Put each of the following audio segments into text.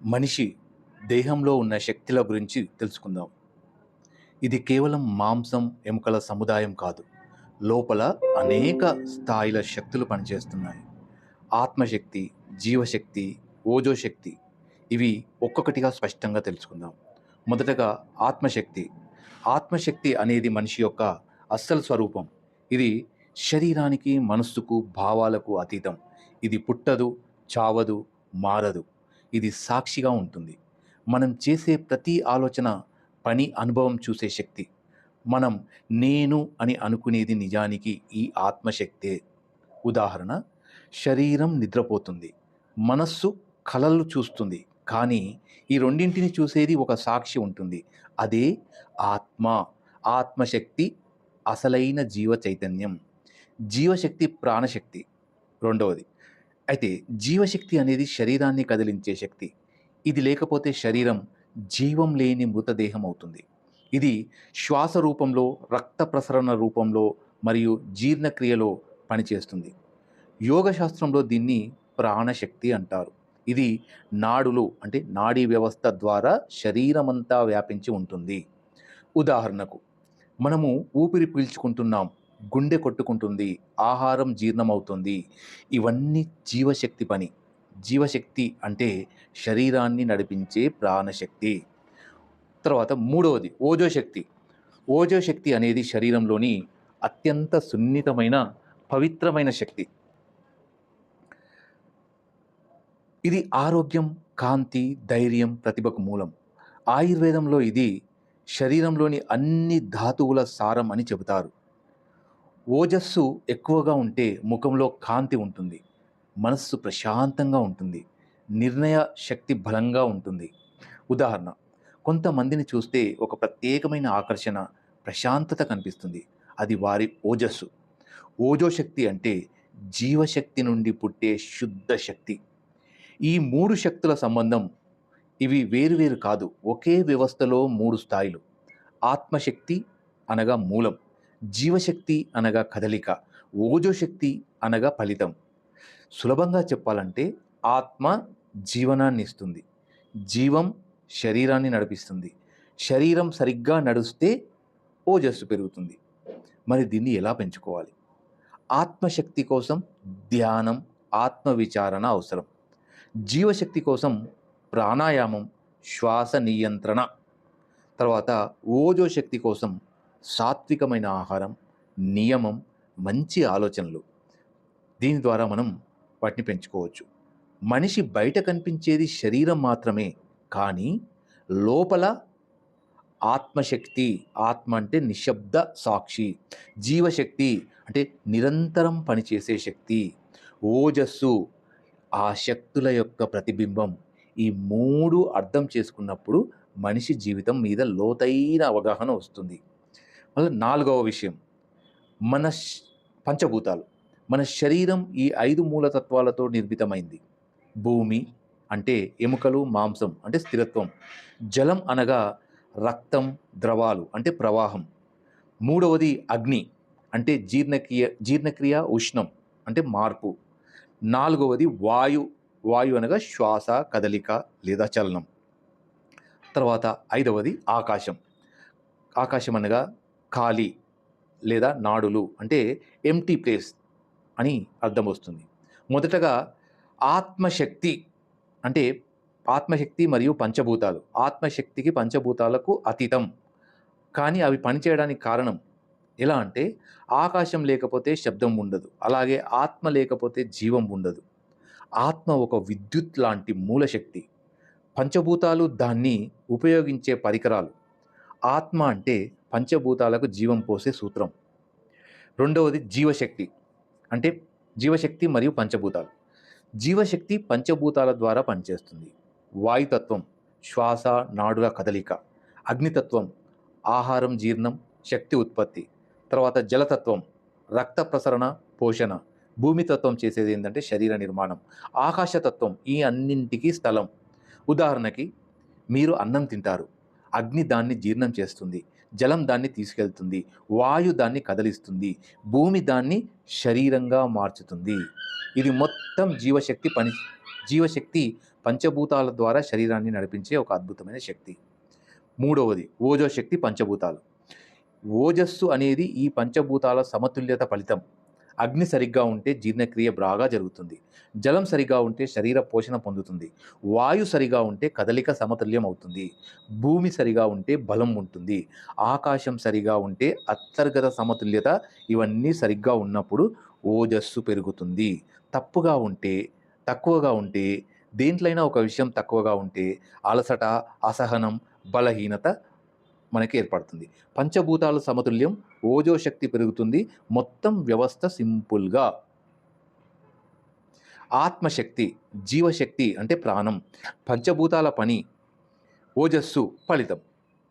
మనిషి దేహంలో ఉన్న శక్తుల గురించి తెలుసుకుందాం. ఇది కేవలం మాంసం, ఎముకల సముదాయం కాదు. లోపల అనేక స్థాయిల శక్తులు పనిచేస్తున్నాయి. ఆత్మశక్తి, జీవశక్తి, ఓజోశక్తి ఇవి ఒక్కొక్కటిగా స్పష్టంగా తెలుసుకుందాం. మొదటగా ఆత్మశక్తి. ఆత్మశక్తి అనేది మనిషి యొక్క అస్సలు స్వరూపం. ఇది శరీరానికి, మనస్సుకు, భావాలకు అతీతం. ఇది పుట్టదు, చావదు, మారదు. ఇది సాక్షిగా ఉంటుంది. మనం చేసే ప్రతి ఆలోచన, పని, అనుభవం చూసే శక్తి. మనం నేను అని అనుకునేది నిజానికి ఈ ఆత్మశక్తే. ఉదాహరణ, శరీరం నిద్రపోతుంది, మనస్సు కలలు చూస్తుంది, కానీ ఈ రెండింటిని చూసేది ఒక సాక్షి ఉంటుంది. అదే ఆత్మ. ఆత్మశక్తి అసలైన జీవ చైతన్యం. జీవశక్తి ప్రాణశక్తి రెండవది. అయితే జీవశక్తి అనేది శరీరాన్ని కదిలించే శక్తి. ఇది లేకపోతే శరీరం జీవం లేని మృతదేహం అవుతుంది. ఇది శ్వాస రూపంలో, రక్త ప్రసరణ రూపంలో మరియు జీర్ణక్రియలో పనిచేస్తుంది. యోగ శాస్త్రంలో దీన్ని ప్రాణశక్తి అంటారు. ఇది నాడులు అంటే నాడీ వ్యవస్థ ద్వారా శరీరమంతా వ్యాపించి ఉంటుంది. ఉదాహరణకు, మనము ఊపిరి పీల్చుకుంటున్నాం, గుండె కొట్టుకుంటుంది, ఆహారం జీర్ణమవుతుంది. ఇవన్నీ జీవశక్తి పని. జీవశక్తి అంటే శరీరాన్ని నడిపించే ప్రాణశక్తి. తర్వాత మూడవది ఓజోశక్తి. ఓజోశక్తి అనేది శరీరంలోని అత్యంత సున్నితమైన, పవిత్రమైన శక్తి. ఇది ఆరోగ్యం, కాంతి, ధైర్యం, ప్రతిభకు మూలం. ఆయుర్వేదంలో ఇది శరీరంలోని అన్ని ధాతువుల సారం అని చెబుతారు. ఓజస్సు ఎక్కువగా ఉంటే ముఖంలో కాంతి ఉంటుంది, మనస్సు ప్రశాంతంగా ఉంటుంది, నిర్ణయ శక్తి బలంగా ఉంటుంది. ఉదాహరణ, కొంతమందిని చూస్తే ఒక ప్రత్యేకమైన ఆకర్షణ, ప్రశాంతత కనిపిస్తుంది. అది వారి ఓజస్సు. ఓజోశక్తి అంటే జీవశక్తి నుండి పుట్టే శుద్ధ శక్తి. ఈ మూడు శక్తుల సంబంధం, ఇవి వేరువేరు కాదు, ఒకే వ్యవస్థలో మూడు స్థాయిలు. ఆత్మశక్తి అనగా మూలం, జీవశక్తి అనగా కదలిక, ఓజోశక్తి అనగా ఫలితం. సులభంగా చెప్పాలంటే ఆత్మ జీవనాన్ని ఇస్తుంది, జీవం శరీరాన్ని నడిపిస్తుంది, శరీరం సరిగ్గా నడుస్తే ఓజస్సు పెరుగుతుంది. మరి దీన్ని ఎలా పెంచుకోవాలి? ఆత్మశక్తి కోసం ధ్యానం, ఆత్మ విచారణ అవసరం. జీవశక్తి కోసం ప్రాణాయామం, శ్వాస నియంత్రణ. తర్వాత ఓజోశక్తి కోసం సాత్వికమైన ఆహారం, నియమం, మంచి ఆలోచనలు. దీని ద్వారా మనం వాటిని పెంచుకోవచ్చు. మనిషి బయట కనిపించేది శరీరం మాత్రమే, కానీ లోపల ఆత్మశక్తి. ఆత్మ అంటే నిశ్శబ్ద సాక్షి. జీవశక్తి అంటే నిరంతరం పనిచేసే శక్తి. ఓజస్సు ఆ శక్తుల యొక్క ప్రతిబింబం. ఈ మూడు అర్థం చేసుకున్నప్పుడు మనిషి జీవితం మీద లోతైన అవగాహన వస్తుంది. మళ్ళీ నాలుగవ విషయం, మన పంచభూతాలు. మన శరీరం ఈ 5 మూలతత్వాలతో నిర్మితమైంది. భూమి అంటే ఎముకలు, మాంసం అంటే స్థిరత్వం. జలం అనగా రక్తం, ద్రవాలు అంటే ప్రవాహం. మూడవది అగ్ని అంటే జీర్ణక్రియ, ఉష్ణం అంటే మార్పు. నాలుగవది వాయు. వాయు అనగా శ్వాస, కదలిక లేదా చలనం. తర్వాత ఐదవది ఆకాశం. ఆకాశం అనగా ఖాళీ లేదా నాడులు అంటే ఎంటీ ప్లేస్ అని అర్థం వస్తుంది. మొదటగా ఆత్మశక్తి అంటే ఆత్మశక్తి మరియు పంచభూతాలు. ఆత్మశక్తికి పంచభూతాలకు అతీతం, కానీ అవి పనిచేయడానికి కారణం. ఎలా అంటే ఆకాశం లేకపోతే శబ్దం ఉండదు, అలాగే ఆత్మ లేకపోతే జీవం ఉండదు. ఆత్మ ఒక విద్యుత్ లాంటి మూలశక్తి, పంచభూతాలు దాన్ని ఉపయోగించే పరికరాలు. ఆత్మ అంటే పంచభూతాలకు జీవం పోసే సూత్రం. రెండవది జీవశక్తి అంటే జీవశక్తి మరియు పంచభూతాలు. జీవశక్తి పంచభూతాల ద్వారా పనిచేస్తుంది. వాయుతత్వం శ్వాస, నాడుల కదలిక. అగ్నితత్వం ఆహారం, జీర్ణం, శక్తి ఉత్పత్తి. తర్వాత జలతత్వం రక్త ప్రసరణ, పోషణ. భూమితత్వం చేసేది ఏంటంటే శరీర నిర్మాణం. ఆకాశతత్వం ఈ అన్నింటికీ స్థలం. ఉదాహరణకి, మీరు అన్నం తింటారు, అగ్ని దాన్ని జీర్ణం చేస్తుంది, జలం దాన్ని తీసుకెళ్తుంది, వాయు దాన్ని కదిలిస్తుంది, భూమి దాన్ని శరీరంగా మార్చుతుంది. ఇది మొత్తం జీవశక్తి పంచభూతాల ద్వారా శరీరాన్ని నడిపించే ఒక అద్భుతమైన శక్తి. మూడవది ఓజో శక్తి పంచభూతాలు. ఓజస్సు అనేది ఈ పంచభూతాల సమతుల్యత ఫలితం. అగ్ని సరిగ్గా ఉంటే జీర్ణక్రియ బాగా జరుగుతుంది. జలం సరిగా ఉంటే శరీర పోషణ పొందుతుంది. వాయు సరిగా ఉంటే కదలిక సమతుల్యం అవుతుంది. భూమి సరిగా ఉంటే బలం ఉంటుంది. ఆకాశం సరిగా ఉంటే అంతర్గత సమతుల్యత, ఇవన్నీ సరిగ్గా ఉన్నప్పుడు ఓజస్సు పెరుగుతుంది. తక్కువగా ఉంటే దేంట్లైనా ఒక విషయం తక్కువగా ఉంటే అలసట, అసహనం, బలహీనత మనకి ఏర్పడుతుంది. పంచభూతాల సమతుల్యం, ఓజో శక్తి పెరుగుతుంది. మొత్తం వ్యవస్థ సింపుల్గా. ఆత్మశక్తి, జీవశక్తి అంటే ప్రాణం. పంచభూతాల పని, ఓజస్సు ఫలితం,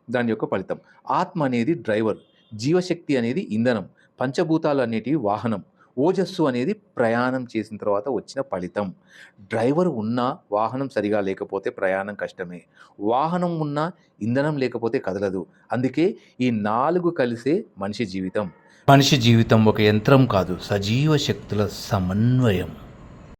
దాని యొక్క ఫలితం. ఆత్మ అనేది డ్రైవర్, జీవశక్తి అనేది ఇంధనం, పంచభూతాలు అనేటివి వాహనం, ఓజస్సు అనేది ప్రయాణం చేసిన తర్వాత వచ్చిన ఫలితం. డ్రైవర్ ఉన్నా వాహనం సరిగా లేకపోతే ప్రయాణం కష్టమే. వాహనం ఉన్నా ఇంధనం లేకపోతే కదలదు. అందుకే ఈ 4 కలిసే మనిషి జీవితం. మనిషి జీవితం ఒక యంత్రం కాదు, సజీవ శక్తుల సమన్వయం.